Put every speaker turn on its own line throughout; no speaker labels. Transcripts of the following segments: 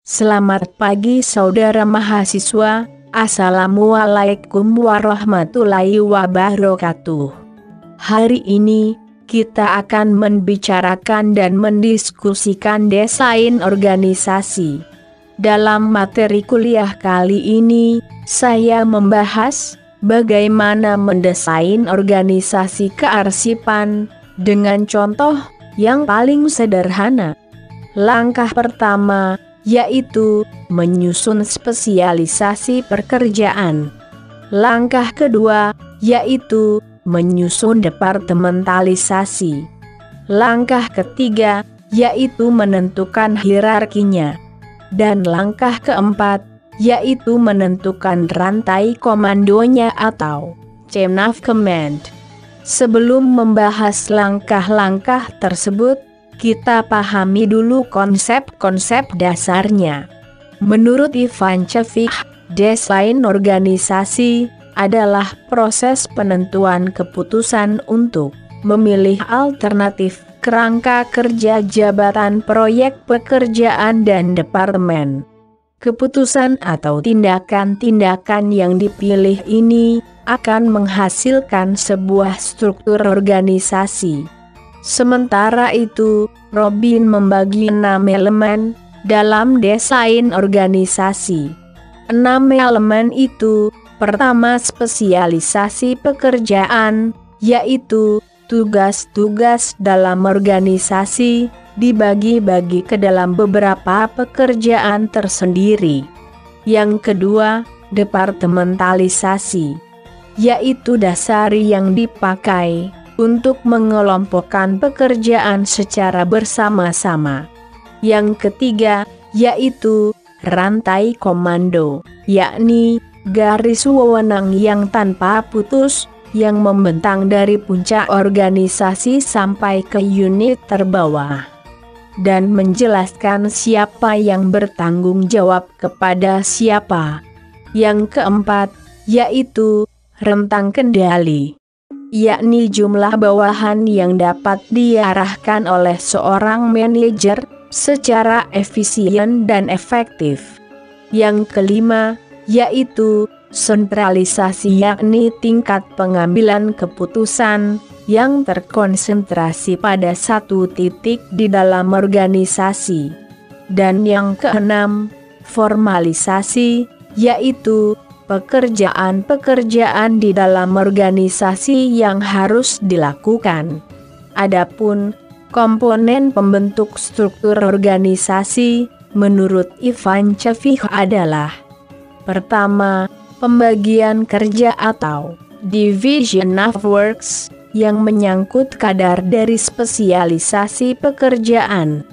Selamat pagi saudara mahasiswa, Assalamualaikum warahmatullahi wabarakatuh. Hari ini, kita akan membicarakan dan mendiskusikan desain organisasi. Dalam materi kuliah kali ini, saya membahas bagaimana mendesain organisasi kearsipan dengan contoh yang paling sederhana. Langkah pertama yaitu menyusun spesialisasi pekerjaan. Langkah kedua yaitu menyusun departementalisasi. Langkah ketiga yaitu menentukan hierarkinya. Dan langkah keempat yaitu menentukan rantai komandonya atau chain of command. Sebelum membahas langkah-langkah tersebut, kita pahami dulu konsep-konsep dasarnya. Menurut Ivan Cevich, desain organisasi adalah proses penentuan keputusan untuk memilih alternatif kerangka kerja jabatan, proyek pekerjaan dan departemen. Keputusan atau tindakan-tindakan yang dipilih ini akan menghasilkan sebuah struktur organisasi. Sementara itu, Robin membagi 6 elemen dalam desain organisasi. 6 elemen itu, pertama spesialisasi pekerjaan, yaitu tugas-tugas dalam organisasi dibagi-bagi ke dalam beberapa pekerjaan tersendiri. Yang kedua, departementalisasi, yaitu dasar yang dipakai untuk mengelompokkan pekerjaan secara bersama-sama. Yang ketiga, yaitu rantai komando, yakni garis wewenang yang tanpa putus, yang membentang dari puncak organisasi sampai ke unit terbawah, dan menjelaskan siapa yang bertanggung jawab kepada siapa. Yang keempat, yaitu rentang kendali, yakni jumlah bawahan yang dapat diarahkan oleh seorang manajer secara efisien dan efektif. Yang kelima, yaitu sentralisasi, yakni tingkat pengambilan keputusan yang terkonsentrasi pada satu titik di dalam organisasi. Dan yang keenam, formalisasi, yaitu pekerjaan-pekerjaan di dalam organisasi yang harus dilakukan. Adapun komponen pembentuk struktur organisasi menurut Ivan Cevich adalah: pertama, pembagian kerja atau division of works yang menyangkut kadar dari spesialisasi pekerjaan.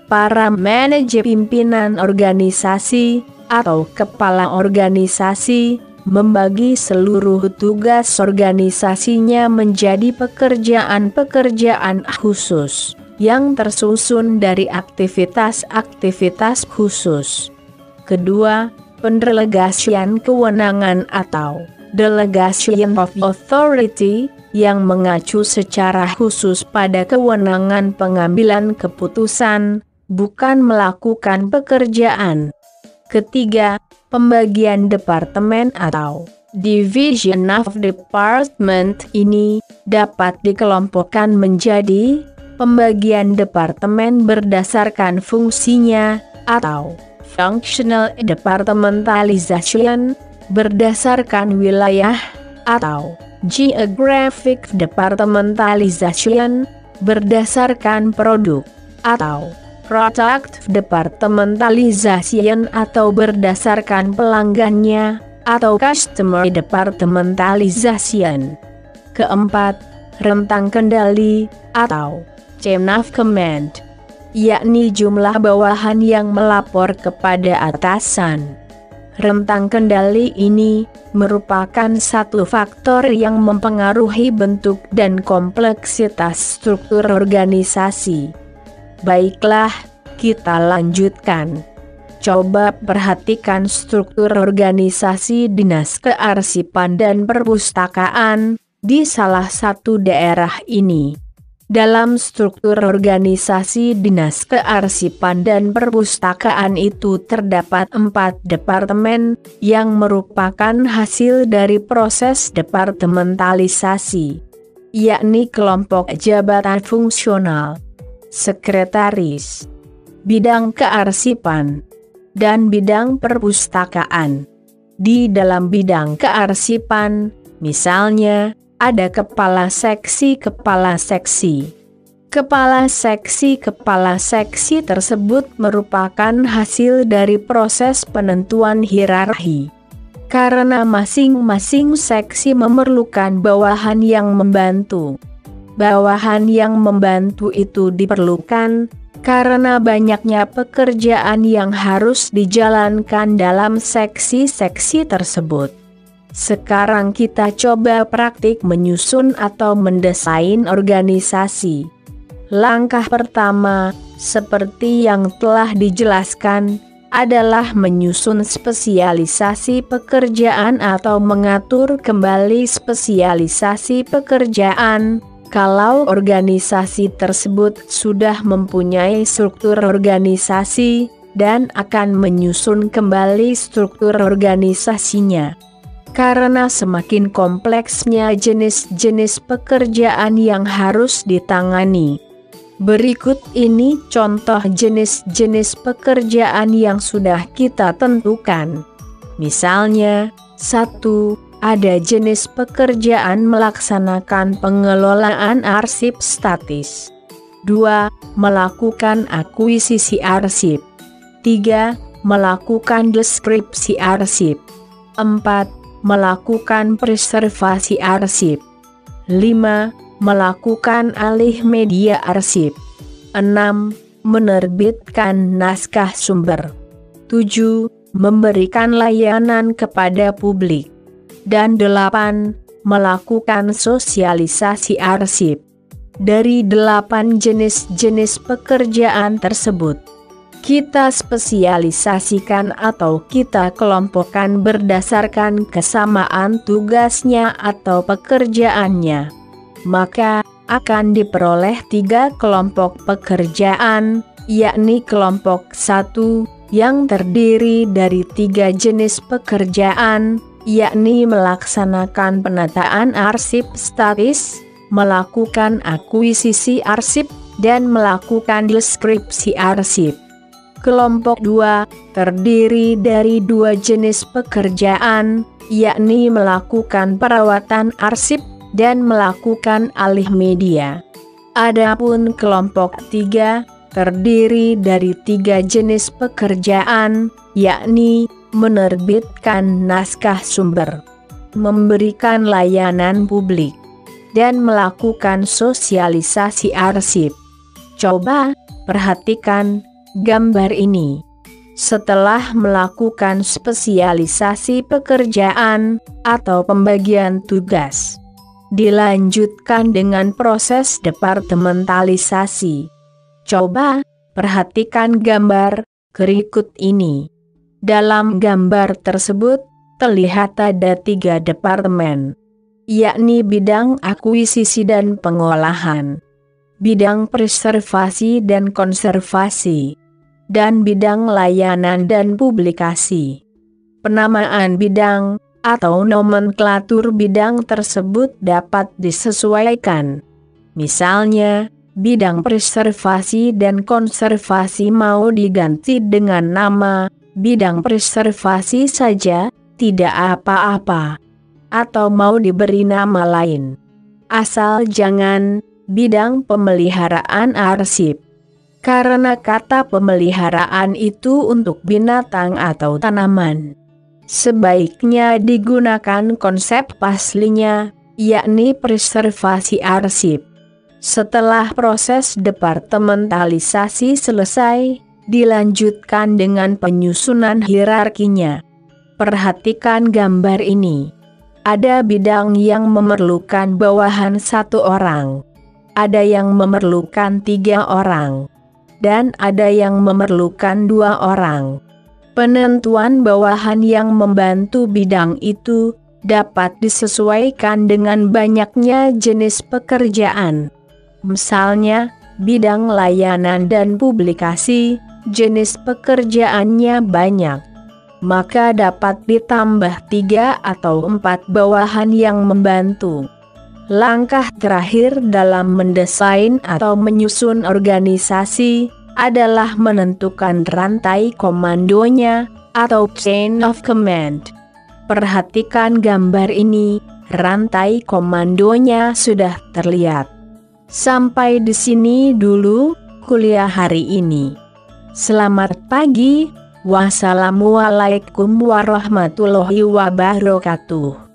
Para manajer pimpinan organisasi atau kepala organisasi membagi seluruh tugas organisasinya menjadi pekerjaan-pekerjaan khusus yang tersusun dari aktivitas-aktivitas khusus. Kedua, pendelegasian kewenangan atau delegation of authority yang mengacu secara khusus pada kewenangan pengambilan keputusan, bukan melakukan pekerjaan. Ketiga, pembagian departemen atau division of department ini dapat dikelompokkan menjadi pembagian departemen berdasarkan fungsinya atau functional departmentalization berdasarkan wilayah atau geographic departmentalization berdasarkan produk atau product departmentalization atau berdasarkan pelanggannya atau customer departmentalization. Keempat, rentang kendali atau chain of command, yakni jumlah bawahan yang melapor kepada atasan. Rentang kendali ini merupakan satu faktor yang mempengaruhi bentuk dan kompleksitas struktur organisasi. Baiklah, kita lanjutkan. Coba perhatikan struktur organisasi Dinas Kearsipan dan Perpustakaan di salah satu daerah ini. Dalam struktur organisasi Dinas Kearsipan dan Perpustakaan itu terdapat 4 departemen yang merupakan hasil dari proses departementalisasi, yakni kelompok jabatan fungsional, sekretaris, bidang kearsipan, dan bidang perpustakaan. Di dalam bidang kearsipan, misalnya, ada kepala seksi. Kepala seksi tersebut merupakan hasil dari proses penentuan hierarki. Karena masing-masing seksi memerlukan bawahan yang membantu. Bawahan yang membantu itu diperlukan karena banyaknya pekerjaan yang harus dijalankan dalam seksi-seksi tersebut. Sekarang kita coba praktik menyusun atau mendesain organisasi. Langkah pertama, seperti yang telah dijelaskan, adalah menyusun spesialisasi pekerjaan atau mengatur kembali spesialisasi pekerjaan. Kalau organisasi tersebut sudah mempunyai struktur organisasi dan akan menyusun kembali struktur organisasinya. Karena semakin kompleksnya jenis-jenis pekerjaan yang harus ditangani. Berikut ini contoh jenis-jenis pekerjaan yang sudah kita tentukan. Misalnya, 1. Ada jenis pekerjaan melaksanakan pengelolaan arsip statis. 2. Melakukan akuisisi arsip. 3. Melakukan deskripsi arsip. 4. Melakukan preservasi arsip. 5. Melakukan alih media arsip. 6. Menerbitkan naskah sumber. 7. Memberikan layanan kepada publik. Dan 8. Melakukan sosialisasi arsip. Dari 8 jenis-jenis pekerjaan tersebut, kita spesialisasikan atau kita kelompokkan berdasarkan kesamaan tugasnya atau pekerjaannya. Maka, akan diperoleh 3 kelompok pekerjaan, yakni kelompok 1, yang terdiri dari 3 jenis pekerjaan, yakni melaksanakan penataan arsip statis, melakukan akuisisi arsip, dan melakukan deskripsi arsip. Kelompok 2 terdiri dari 2 jenis pekerjaan, yakni melakukan perawatan arsip dan melakukan alih media. Adapun kelompok 3 terdiri dari 3 jenis pekerjaan, yakni menerbitkan naskah sumber, memberikan layanan publik, dan melakukan sosialisasi arsip. Coba perhatikan gambar ini. Setelah melakukan spesialisasi pekerjaan atau pembagian tugas, dilanjutkan dengan proses departementalisasi. Coba perhatikan gambar berikut ini. Dalam gambar tersebut terlihat ada 3 departemen, yakni bidang akuisisi dan pengolahan, bidang preservasi dan konservasi, dan bidang layanan dan publikasi. Penamaan bidang atau nomenklatur bidang tersebut dapat disesuaikan. Misalnya, bidang preservasi dan konservasi mau diganti dengan nama bidang preservasi saja, tidak apa-apa. Atau mau diberi nama lain. Asal jangan bidang pemeliharaan arsip. Karena kata pemeliharaan itu untuk binatang atau tanaman. Sebaiknya digunakan konsep aslinya, yakni preservasi arsip. Setelah proses departementalisasi selesai, dilanjutkan dengan penyusunan hierarkinya. Perhatikan gambar ini. Ada bidang yang memerlukan bawahan 1 orang. Ada yang memerlukan 3 orang. Dan ada yang memerlukan 2 orang. Penentuan bawahan yang membantu bidang itu dapat disesuaikan dengan banyaknya jenis pekerjaan. Misalnya, bidang layanan dan publikasi, jenis pekerjaannya banyak. Maka dapat ditambah 3 atau 4 bawahan yang membantu. Langkah terakhir dalam mendesain atau menyusun organisasi adalah menentukan rantai komandonya atau chain of command. Perhatikan gambar ini, rantai komandonya sudah terlihat. Sampai di sini dulu kuliah hari ini. Selamat pagi. Wassalamualaikum warahmatullahi wabarakatuh.